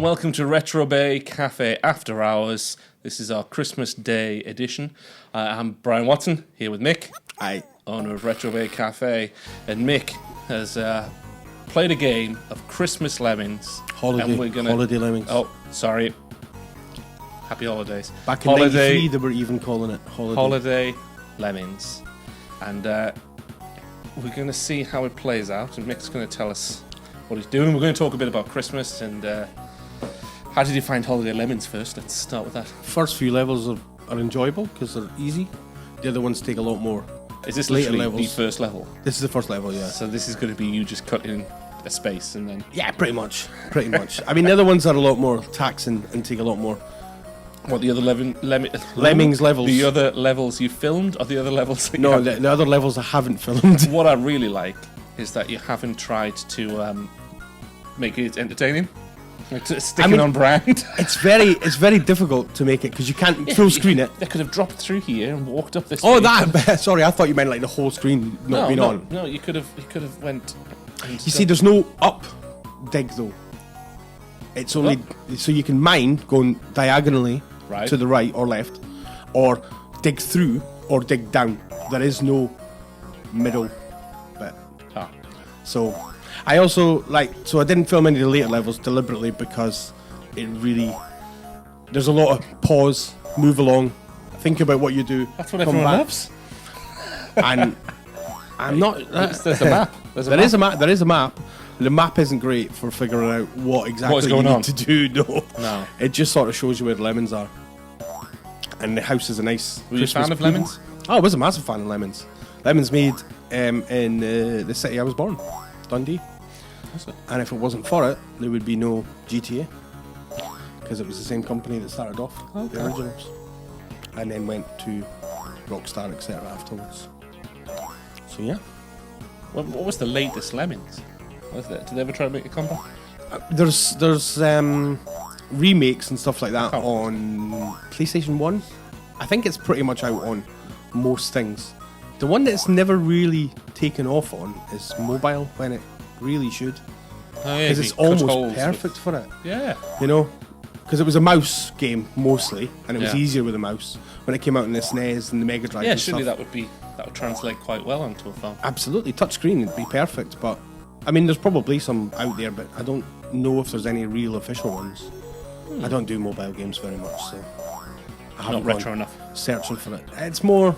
and welcome to Retro Bay Cafe After Hours. This is our Christmas Day edition. I'm Brian Watson, here with Mick, Hi. owner of Retro Bay Cafe, and Mick has played a game of Christmas Lemmings. Holiday Lemmings. Oh, sorry. Happy holidays. Back in 93, they were even calling it Holiday Lemmings. And we're going to see how it plays out, and Mick's going to tell us what he's doing. We're going to talk a bit about Christmas and how did you find Holiday Lemmings first? Let's start with that. First few levels are enjoyable because they're easy. The other ones take a lot more. Is this later literally levels. the first level? This is the first level, yeah. So this is going to be you just cutting a space and then... Yeah, pretty much. I mean, the other ones are a lot more taxing and take a lot more. What, the other Lemmings levels? The other levels you filmed or the other levels that No, the other levels I haven't filmed. What I really like is that you haven't tried to make it entertaining. Like sticking on brand. It's very difficult to make it because you can't full screen it. They could have dropped through here and walked up this. Oh, way. Sorry, I thought you meant like the whole screen not being on. No, you could have went. You see, there's no up dig though. It's only so you can mine going diagonally to the right or left, or dig through or dig down. There is no middle bit. So I also I didn't film any of the later levels deliberately because there's a lot of pause, move along, think about what you do. That's what everyone loves. And I'm not. There's a map. There is a map. The map isn't great for figuring out what exactly you need to do. No, it just sort of shows you where the lemons are. And the house is a nice. Were you a fan of Lemmings? Oh, I was a massive fan of Lemmings. Lemmings made in the city I was born, Dundee. And if it wasn't for it, there would be no GTA because it was the same company that started off the originals, and then went to Rockstar, etc. afterwards. So yeah. What was the latest Lemmings? Did they ever try to make a comeback? There's remakes and stuff like that on PlayStation 1. I think it's pretty much out on most things. The one that's never really taken off on is mobile, when it really should. Oh yeah, because it's almost perfect for it. Yeah. You know? Because it was a mouse game mostly, and it was easier with a mouse. When it came out in the SNES and the Mega Drive and surely stuff. that would translate quite well onto a phone. Absolutely. Touchscreen would be perfect, but I mean, there's probably some out there, but I don't know if there's any real official ones. I don't do mobile games very much, so I haven't not retro enough. Searching for it. It's more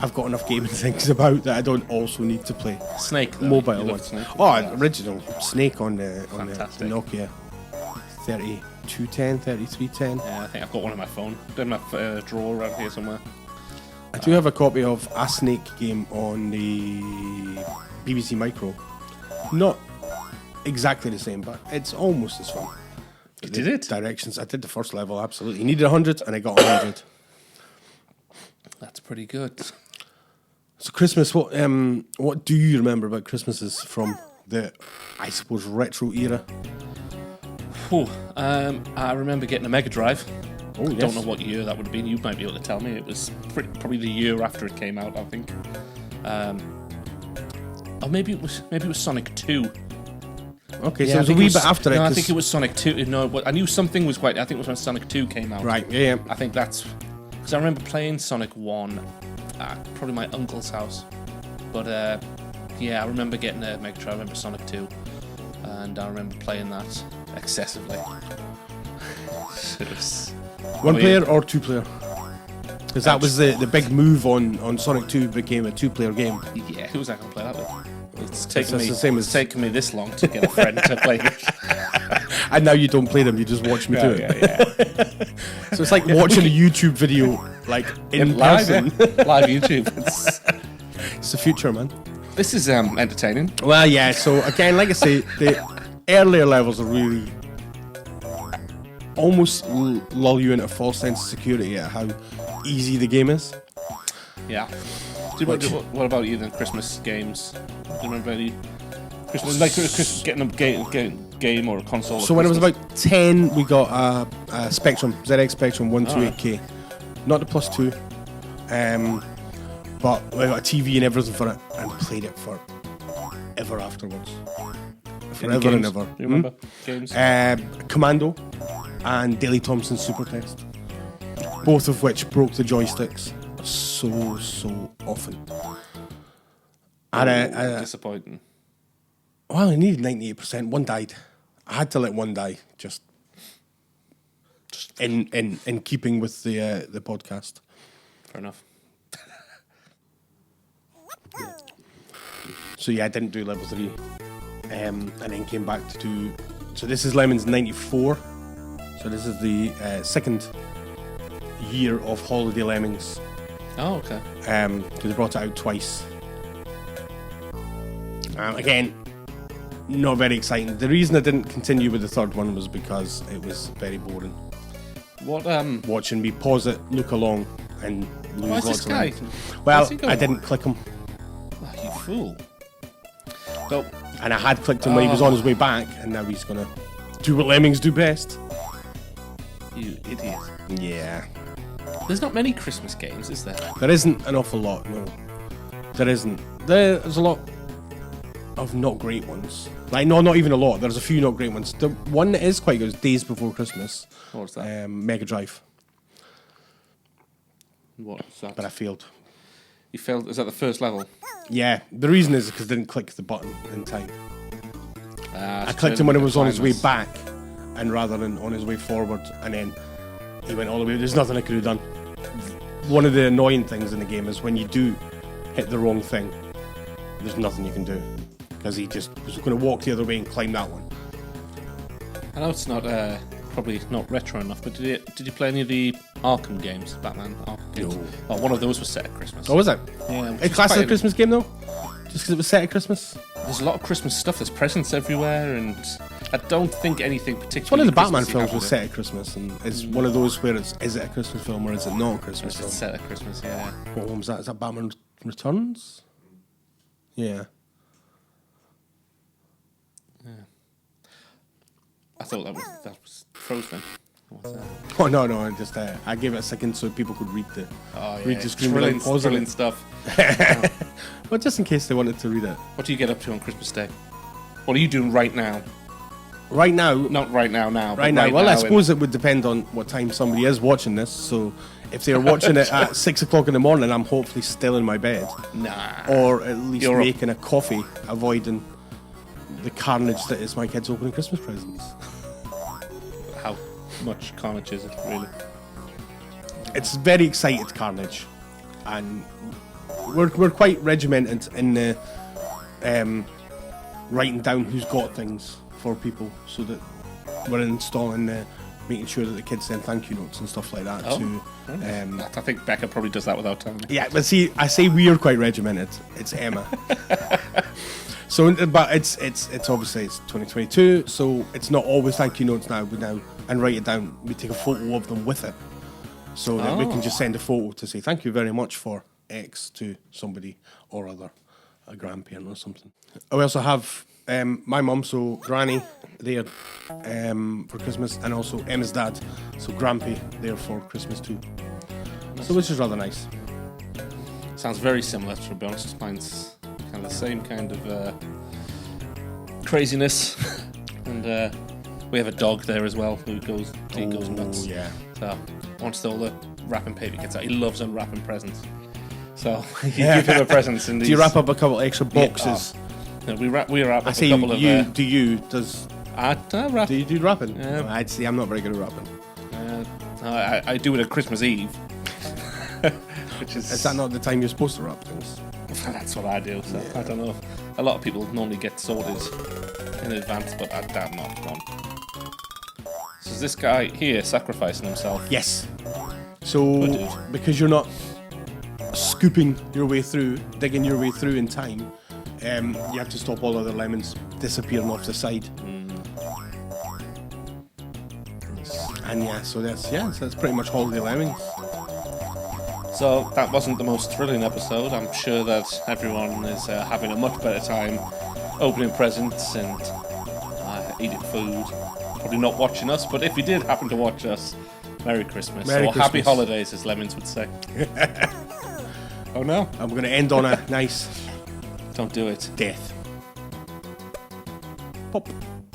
I've got enough gaming things about that I don't also need to play Snake though. Mobile one. Original Snake on the Nokia 3210, 3310. Yeah, I think I've got one on my phone. In my drawer around here somewhere. I do have a copy of a Snake game on the BBC Micro. Not exactly the same, but it's almost as fun. You did it? Directions. I did the first level, absolutely. You needed 100, and I got 100. That's pretty good. So Christmas, what do you remember about Christmases from the, I suppose, retro era? I remember getting a Mega Drive. Oh, yes. Don't know what year that would have been. You might be able to tell me. It was probably the year after it came out, I think. Or maybe it was Sonic 2. Okay, so it was a wee bit after it. No, I think it was Sonic 2. No, I knew something was I think it was when Sonic 2 came out. Right, yeah. I think that's... Because I remember playing Sonic 1 at probably my uncle's house. But, I remember getting a Mega Drive. I remember Sonic 2. And I remember playing that excessively. One player or two player? Because that was the big move on Sonic 2 became a two-player game. Yeah, who's that going to play that with? It's taken me this long to get a friend to play it. And now you don't play them, you just watch me do it. Yeah. So it's like watching a YouTube video, like in person. Live YouTube. It's the future, man. This is entertaining. Well, yeah, so again, like I say, the earlier levels are really almost lull you into a false sense of security at how easy the game is. Yeah. What about you then? Christmas games? Do you remember any Christmas, getting a game or a console? So when I was about 10, we got a Spectrum, ZX Spectrum 128K. Not the plus 2. But we got a TV and everything for it and played it for ever afterwards. forever and ever. Do you remember games? Commando and Daley Thompson's Super Test. Both of which broke the joysticks so often. And, disappointing. Well, I needed 98%. One died. I had to let one die, just in keeping with the podcast. Fair enough. So yeah, I didn't do level 3, and then came back to do. So this is Lemmings 94. So this is the second year of Holiday Lemmings. Oh, okay. Because they brought it out twice. Again, not very exciting. The reason I didn't continue with the third one was because it was very boring. What watching me pause it, look along, and lose why's lots this guy? of Well, I didn't click him. Oh, you fool. So, and I had clicked him when he was on his way back, and now he's gonna do what Lemmings do best. You idiot. Yeah. There's not many Christmas games, is there? There isn't an awful lot, no. There isn't. There's a lot of not great ones. Like, no, not even a lot. There's a few not great ones. The one that is quite good is Days Before Christmas. What's that? Mega Drive. What's that? But I failed. You failed? Is that the first level? Yeah. The reason is because I didn't click the button in time. I clicked him when he was on his way back, and rather than on his way forward, and then he went all the way. There's nothing I could have done. One of the annoying things in the game is when you do hit the wrong thing, there's nothing you can do, because he just was going to walk the other way and climb that one. I know it's not probably not retro enough, but did you play any of the Arkham games, Batman Arkham games? No. Oh, one of those was set at Christmas. Oh, was it? Yeah. A classic Christmas game though, just because it was set at Christmas. There's a lot of Christmas stuff. There's presents everywhere, and I don't think anything particularly. It's one of the Batman films was set at Christmas, and it's one of those where is it a Christmas film or is it not a Christmas film? It's set at Christmas, yeah. What one was that? Is that Batman Returns? Yeah. I thought that was Frozen. What's that? Oh no, I just I gave it a second so people could read the screen without pausing Thrilling it. stuff. Well, just in case they wanted to read it. What do you get up to on Christmas Day? What are you doing right now? Right now, Not right now. Right now. Well, I suppose it would depend on what time somebody is watching this. So, if they're watching it at 6 o'clock in the morning, I'm hopefully still in my bed. Nah. Or at least making a coffee, avoiding the carnage that is my kids opening Christmas presents. How much carnage is it, really? It's very excited carnage, and we're quite regimented in the writing down who's got things for people, so that we're installing making sure that the kids send thank you notes and stuff like that too. I think Becca probably does that without telling me. Yeah, but see, I say we are quite regimented. It's Emma. So, but it's obviously it's 2022, so it's not always thank you notes now. But now and write it down. We take a photo of them with it, so that we can just send a photo to say thank you very much for X to somebody or other, a grandparent or something. We also have my mum, so Granny, there for Christmas, and also Emma's dad, so Grampy, there for Christmas too. So which is rather nice. Sounds very similar, to be honest. Mine's kind of the same kind of craziness, and we have a dog there as well who goes nuts. Yeah. So once all the wrapping paper gets out, he loves unwrapping presents. So you give him a present. And do you wrap up a couple extra boxes? No, we wrap I up say a couple of. Does I wrap. Do you do wrapping? Yeah. I'd say I'm not very good at wrapping. I do it at Christmas Eve. Which is that not the time you're supposed to wrap things? That's what I do. So I don't know. A lot of people normally get sorted in advance, but I'm not one. So is this guy here sacrificing himself? Yes. So because you're not scooping your way through, digging your way through in time, you have to stop all other lemons disappearing off the side. And so that's pretty much Holiday Lemmings. So that wasn't the most thrilling episode. I'm sure that everyone is having a much better time opening presents and eating food. Probably not watching us, but if you did happen to watch us, Merry Christmas. Happy holidays, as Lemmings would say. Oh no. I'm going to end on a nice... Don't do it. Death. Pop.